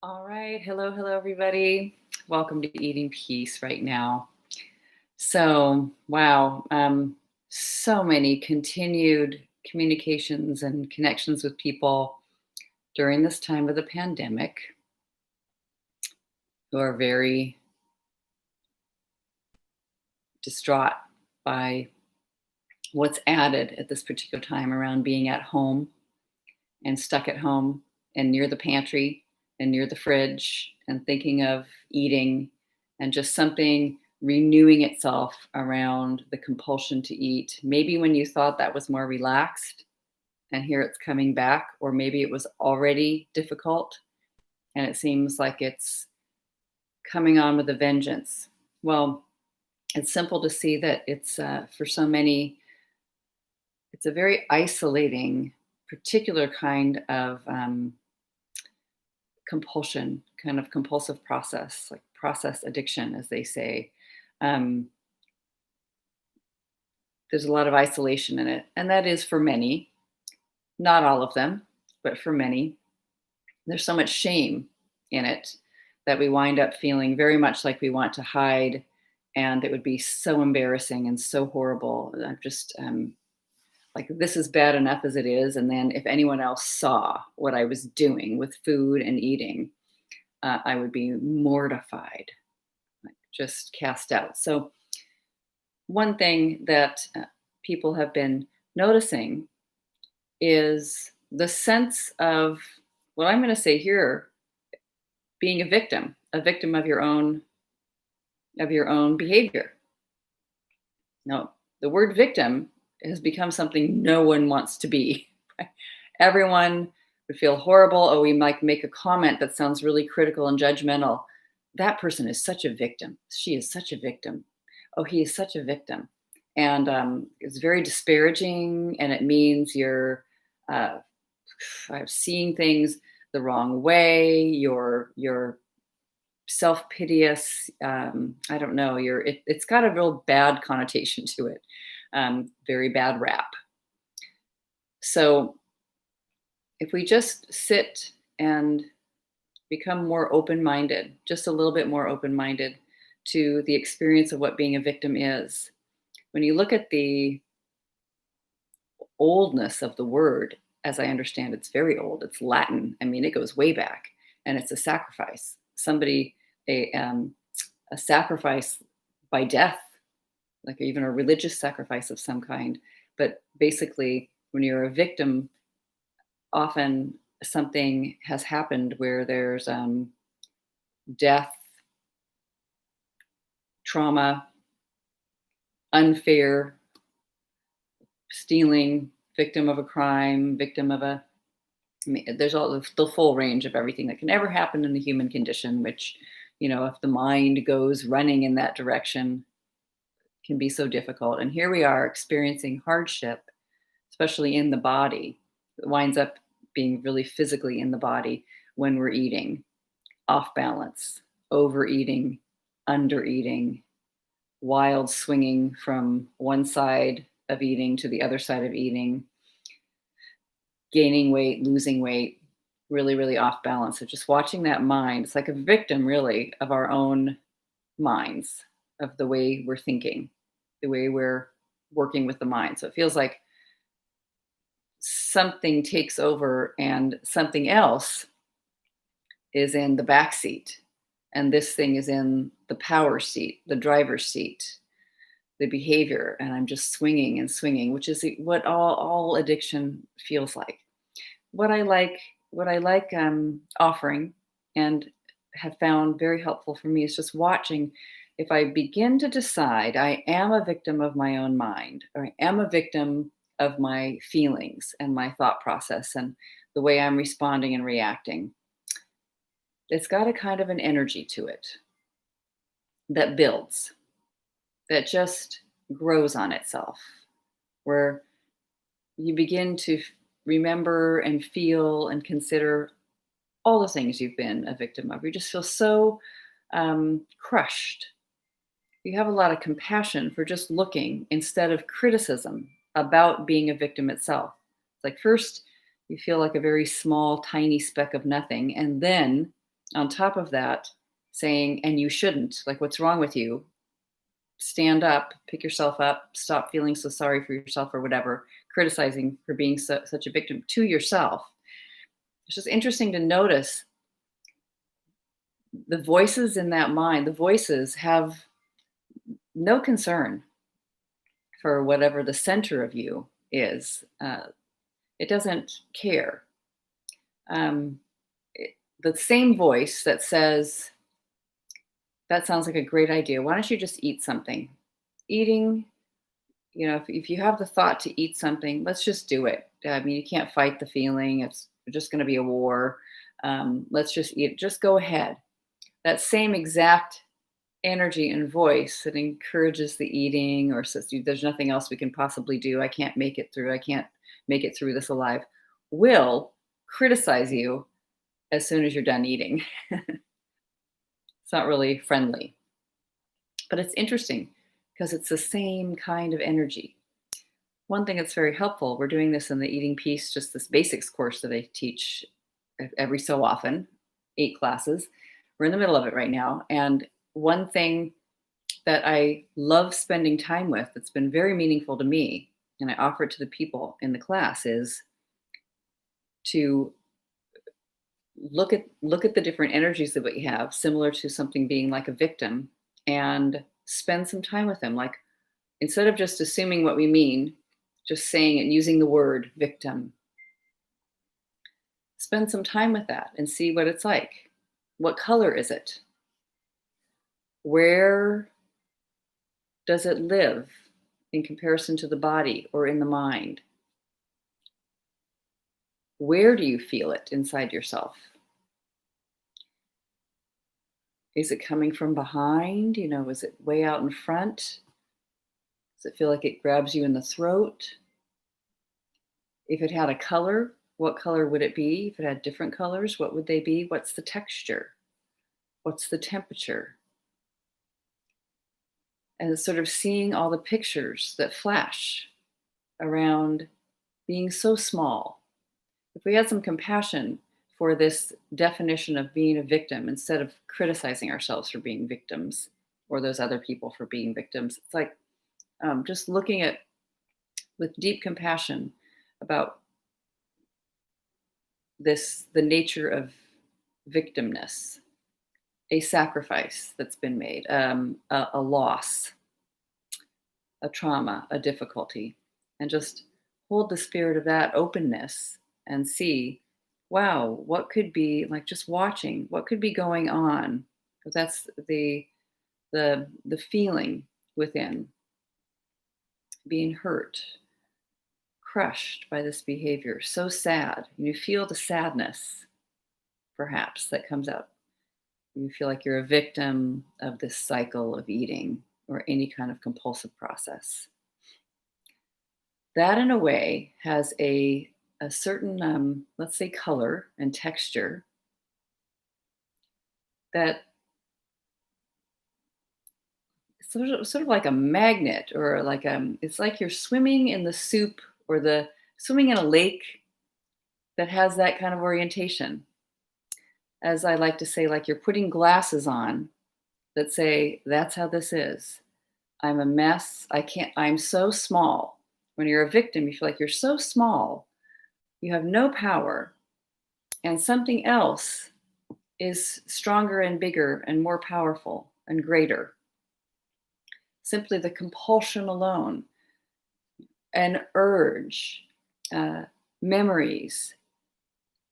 All right. Hello, everybody. Welcome to Eating Peace right now. So, wow, so many continued communications and connections with people during this time of the pandemic who are very distraught by what's added at this particular time around being at home and stuck at home and near the pantry and near the fridge and thinking of eating and just something renewing itself around the compulsion to eat. Maybe when you thought that was more relaxed and here it's coming back, or maybe it was already difficult and it seems like it's coming on with a vengeance. Well, it's simple to see that it's for so many, it's a very isolating, particular kind of compulsion, kind of compulsive process, like process addiction, as they say. Um, there's a lot of isolation in it. And that is for many, not all of them, but for many. There's so much shame in it that we wind up feeling very much like we want to hide. And it would be so embarrassing and so horrible. I'm just like, this is bad enough as it is. And then if anyone else saw what I was doing with food and eating, I would be mortified, like just cast out. So, one thing that people have been noticing is the sense of what I'm going to say here, being a victim of your own behavior. Now, the word victim has become something no one wants to be. Everyone would feel horrible. Oh, we might make a comment that sounds really critical and judgmental. That person is such a victim. She is such a victim. Oh, he is such a victim. And it's very disparaging, and it means you're uh, seeing things the wrong way. You're self-piteous. I don't know. It's got a real bad connotation to it. Very bad rap. So if we just sit and become more open-minded, just a little bit more open-minded to the experience of what being a victim is. When you look at the oldness of the word, as I understand, it's very old. It's Latin. I mean, it goes way back, and it's a sacrifice. A sacrifice by death, like even a religious sacrifice of some kind. But basically, when you're a victim, often something has happened where there's death, trauma, unfair, stealing, victim of a crime, victim of a, I mean, there's all the full range of everything that can ever happen in the human condition, which, if the mind goes running in that direction, can be so difficult. And here we are experiencing hardship, especially in the body. It winds up being really physically in the body when we're eating, off balance, overeating, undereating, wild swinging from one side of eating to the other side of eating, gaining weight, losing weight, really, really off balance. So just watching that mind, it's like a victim really of our own minds, of the way we're thinking, the way we're working with the mind. So it feels like something takes over and something else is in the back seat. And this thing is in the power seat, the driver's seat, the behavior. And I'm just swinging and swinging, which is what all addiction feels like. What I like offering and have found very helpful for me is just watching. If I begin to decide I am a victim of my own mind, or I am a victim of my feelings and my thought process and the way I'm responding and reacting, it's got a kind of an energy to it that builds, that just grows on itself, where you begin to remember and feel and consider all the things you've been a victim of. You just feel so crushed. You have a lot of compassion for just looking instead of criticism about being a victim itself. It's like first you feel like a very small, tiny speck of nothing, and then On top of that, saying, and you shouldn't, like, what's wrong with you? Stand up, pick yourself up, stop feeling so sorry for yourself or whatever, criticizing for being such a victim to yourself. It's just interesting to notice the voices in that mind. The voices have no concern for whatever the center of you is. It doesn't care. Um, the same voice that says, that sounds like a great idea. Why don't you just eat something? Eating, if you have the thought to eat something, let's just do it. I mean, you can't fight the feeling. It's just going to be a war. Let's just eat. Just go ahead. That same exact energy and voice that encourages the eating or says, there's nothing else we can possibly do. I can't make it through. I can't make it through this alive, will criticize you as soon as you're done eating. It's not really friendly, but it's interesting because it's the same kind of energy. One thing that's very helpful, we're doing this in the eating piece, just this basics course that I teach every so often, 8 classes. We're in the middle of it right now. And one thing that I love spending time with that's been very meaningful to me, and I offer it to the people in the class, is to look at the different energies that we have, similar to something being like a victim, and spend some time with them. Like, instead of just assuming what we mean, just saying it and using the word victim, spend some time with that and see what it's like. What color is it? Where does it live in comparison to the body or in the mind? Where do you feel it inside yourself? Is it coming from behind? Is it way out in front? Does it feel like it grabs you in the throat? If it had a color, what color would it be? If it had different colors, what would they be? What's the texture? What's the temperature? And sort of seeing all the pictures that flash around being so small. If we had some compassion for this definition of being a victim, instead of criticizing ourselves for being victims or those other people for being victims, it's like just looking at with deep compassion about the nature of victimness, a sacrifice that's been made, a loss, a trauma, a difficulty, and just hold the spirit of that openness and see, wow, what could be, like, just watching what could be going on, because that's the feeling within, being hurt, crushed by this behavior, so sad. You feel the sadness, perhaps, that comes out. You feel like you're a victim of this cycle of eating or any kind of compulsive process. That, in a way, has a certain, let's say, color and texture that sort of like a magnet, or like it's like you're swimming in the soup, or the swimming in a lake that has that kind of orientation. As I like to say, like you're putting glasses on that say, that's how this is. I'm a mess. I'm so small. When you're a victim, you feel like you're so small. You have no power. And something else is stronger and bigger and more powerful and greater. Simply the compulsion alone, an urge, memories,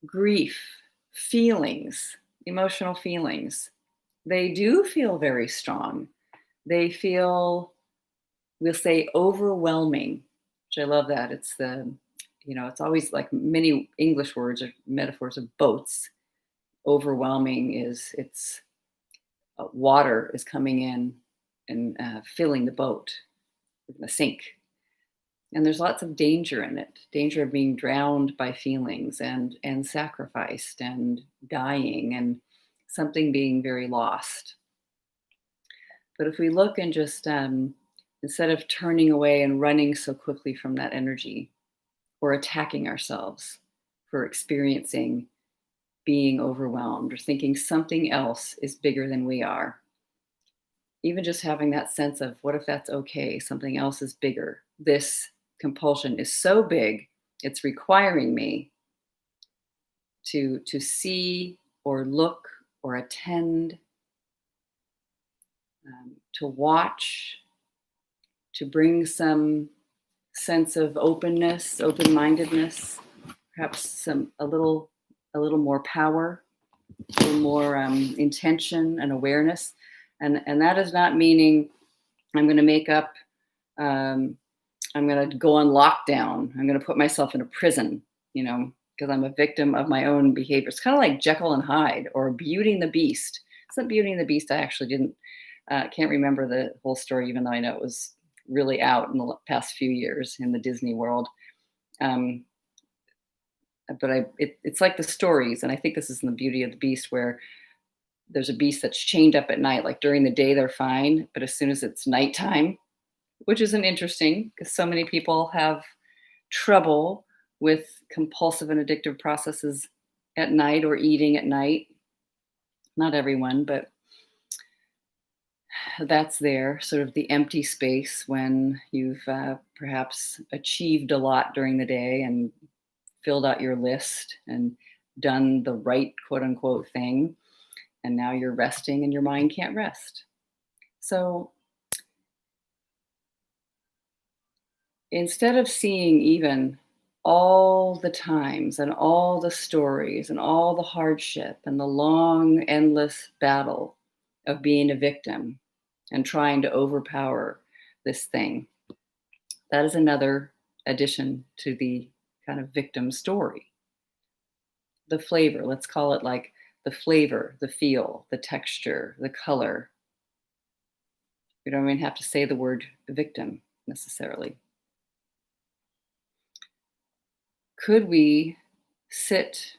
grief, feelings, emotional feelings, they do feel very strong. They feel, we'll say, overwhelming, which I love that. It's always like many English words or metaphors of boats. Overwhelming it's water is coming in and filling the boat. We're going to sink. And there's lots of danger in it. Danger of being drowned by feelings and sacrificed and dying and something being very lost. But if we look and just, instead of turning away and running so quickly from that energy or attacking ourselves for experiencing being overwhelmed or thinking something else is bigger than we are. Even just having that sense of what if that's okay? Something else is bigger. This compulsion is so big, it's requiring me to see or look or attend, to watch, to bring some sense of openness, open-mindedness, perhaps a little more power, a little more intention and awareness, and that is not meaning I'm going to make up. Um, I'm going to go on lockdown. I'm going to put myself in a prison, because I'm a victim of my own behavior. It's kind of like Jekyll and Hyde or Beauty and the Beast. It's not Beauty and the Beast. I actually can't remember the whole story, even though I know it was really out in the past few years in the Disney world. Um, but it's like the stories, and I think this is in the Beauty of the Beast, where there's a beast that's chained up at night. Like during the day, they're fine, but as soon as it's nighttime, which isn't interesting because so many people have trouble with compulsive and addictive processes at night or eating at night. Not everyone, but that's there, sort of the empty space when you've perhaps achieved a lot during the day and filled out your list and done the right quote unquote thing. And now you're resting and your mind can't rest. So instead of seeing even all the times and all the stories and all the hardship and the long, endless battle of being a victim and trying to overpower this thing, that is another addition to the kind of victim story. The flavor, let's call it like the flavor, the feel, the texture, the color. We don't even have to say the word victim necessarily. Could we sit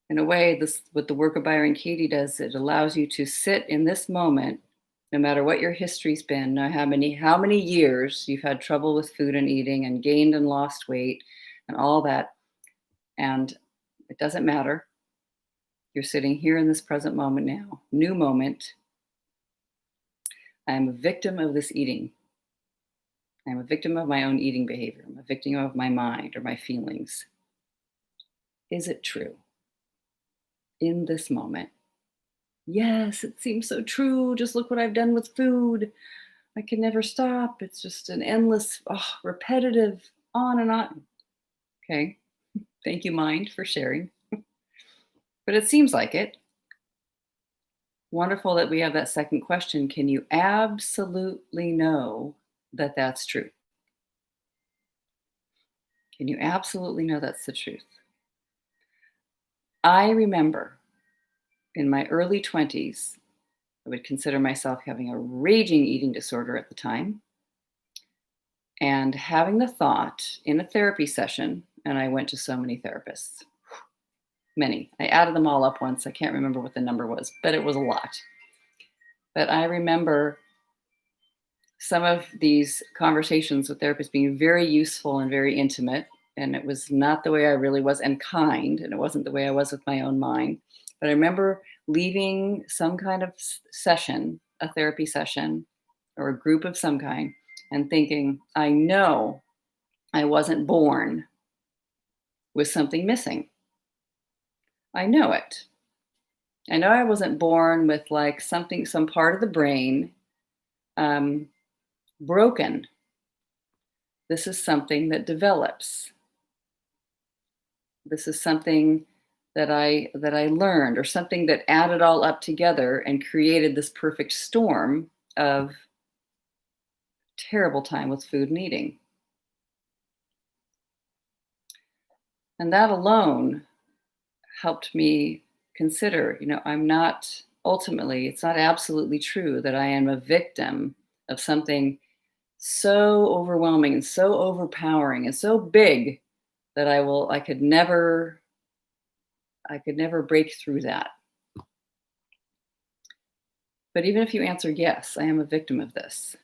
in a way, this what the work of Byron Katie does, it allows you to sit in this moment, no matter what your history's been, no how many years you've had trouble with food and eating and gained and lost weight and all that. And it doesn't matter. You're sitting here in this present moment now, new moment. I am a victim of this eating. I'm a victim of my own eating behavior. I'm a victim of my mind or my feelings. Is it true in this moment? Yes, it seems so true. Just look what I've done with food. I can never stop. It's just an endless, repetitive, on and on. Okay. Thank you, mind, for sharing. But it seems like it. Wonderful that we have that second question. Can you absolutely know that that's true? Can you absolutely know that's the truth? I remember in my early 20s, I would consider myself having a raging eating disorder at the time, and having the thought in a therapy session, and I went to so many therapists, many. I added them all up once. I can't remember what the number was, but it was a lot. But I remember some of these conversations with therapists being very useful and very intimate. And it was not the way I really was, and kind, and it wasn't the way I was with my own mind. But I remember leaving some kind of session, a therapy session, or a group of some kind, and thinking, I know I wasn't born with something missing. I know it. I know I wasn't born with like something, some part of the brain broken. This is something that develops. This is something that I learned, or something that added all up together and created this perfect storm of terrible time with food and eating. And that alone helped me consider, I'm not ultimately, it's not absolutely true that I am a victim of something so overwhelming and so overpowering and so big that I could never break through that. But even if you answer yes, I am a victim of this,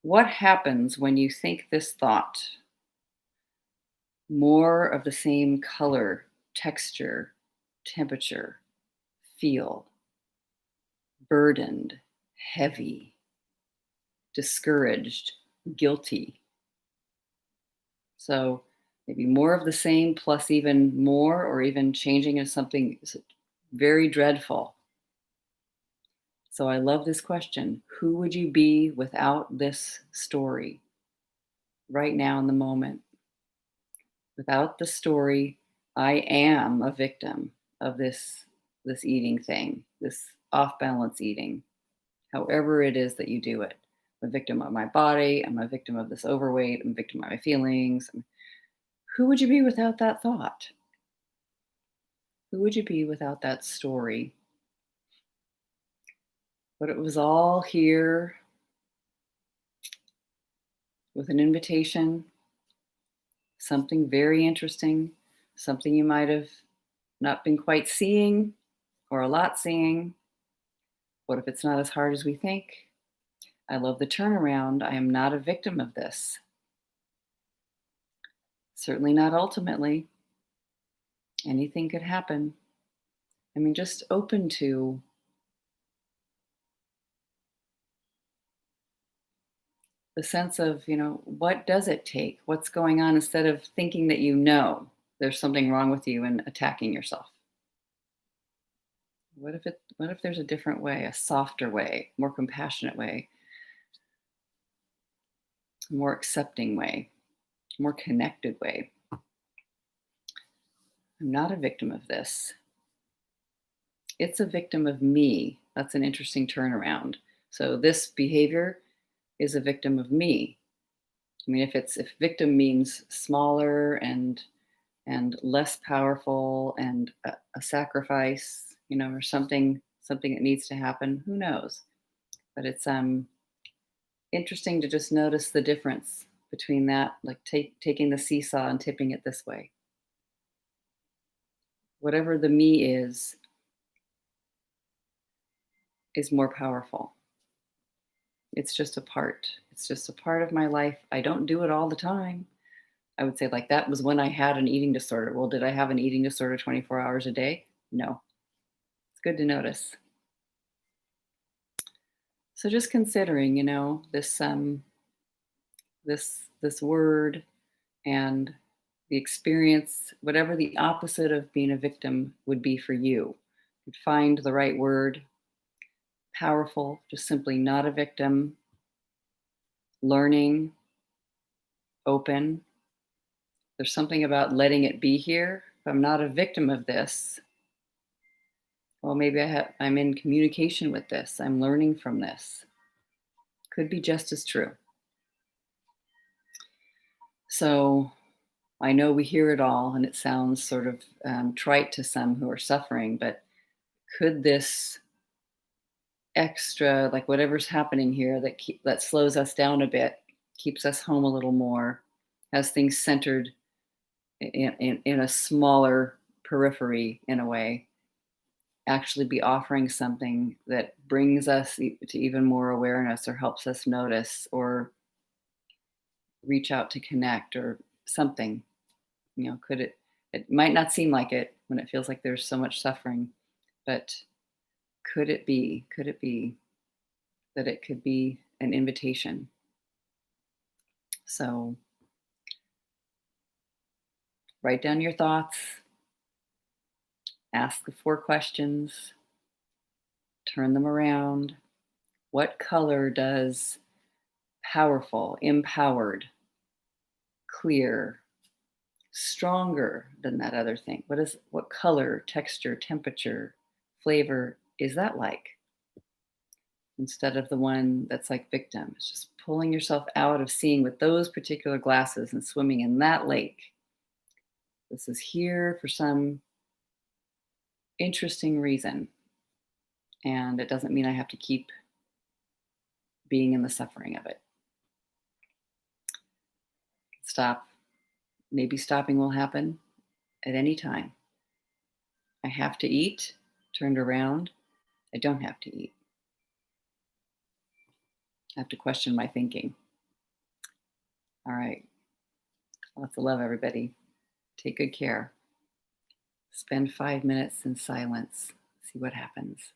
what happens when you think this thought? More of the same color, texture, temperature, feel burdened, heavy, discouraged, guilty. So maybe more of the same plus even more, or even changing into something very dreadful. So I love this question. Who would you be without this story right now in the moment? Without the story, I am a victim of this eating thing, this off balance eating, however it is that you do it. I'm a victim of my body. I'm a victim of this overweight. I'm a victim of my feelings. Who would you be without that thought? Who would you be without that story? But it was all here with an invitation, something very interesting, something you might have not been quite seeing or a lot seeing. What if it's not as hard as we think? I love the turnaround. I am not a victim of this. Certainly not ultimately. Anything could happen. I mean, just open to the sense of, what does it take? What's going on, instead of thinking that there's something wrong with you and attacking yourself. What if there's a different way, a softer way, more compassionate way, a more accepting way, a more connected way? I'm not a victim of this. It's a victim of me. That's an interesting turnaround. So this behavior is a victim of me. I mean, if victim means smaller and less powerful and a sacrifice, or something that needs to happen, who knows? But it's interesting to just notice the difference between that, like taking the seesaw and tipping it this way. Whatever the me is more powerful. It's just a part. It's just a part of my life. I don't do it all the time. I would say, like, that was when I had an eating disorder. Well, did I have an eating disorder 24 hours a day? No. It's good to notice. So just considering, this word and the experience, whatever the opposite of being a victim would be for you. You'd find the right word. Powerful, just simply not a victim. Learning, open. There's something about letting it be here. If I'm not a victim of this, well, maybe I'm in communication with this. I'm learning from this. Could be just as true. So I know we hear it all, and it sounds sort of trite to some who are suffering, but could this extra, like whatever's happening here that slows us down a bit, keeps us home a little more, has things centered in a smaller periphery in a way, actually be offering something that brings us to even more awareness, or helps us notice, or reach out to connect, or something. Could it might not seem like it when it feels like there's so much suffering, but could it be that it could be an invitation? So write down your thoughts, ask the 4 questions, turn them around. What color does powerful, empowered, clear, stronger than that other thing? What color, texture, temperature, flavor is that like? Instead of the one that's like victim. It's just pulling yourself out of seeing with those particular glasses and swimming in that lake. This is here for some interesting reason. And it doesn't mean I have to keep being in the suffering of it. Stop. Maybe stopping will happen at any time. I have to eat, turned around. I don't have to eat. I have to question my thinking. All right. Lots of love, everybody. Take good care. Spend 5 minutes in silence. See what happens.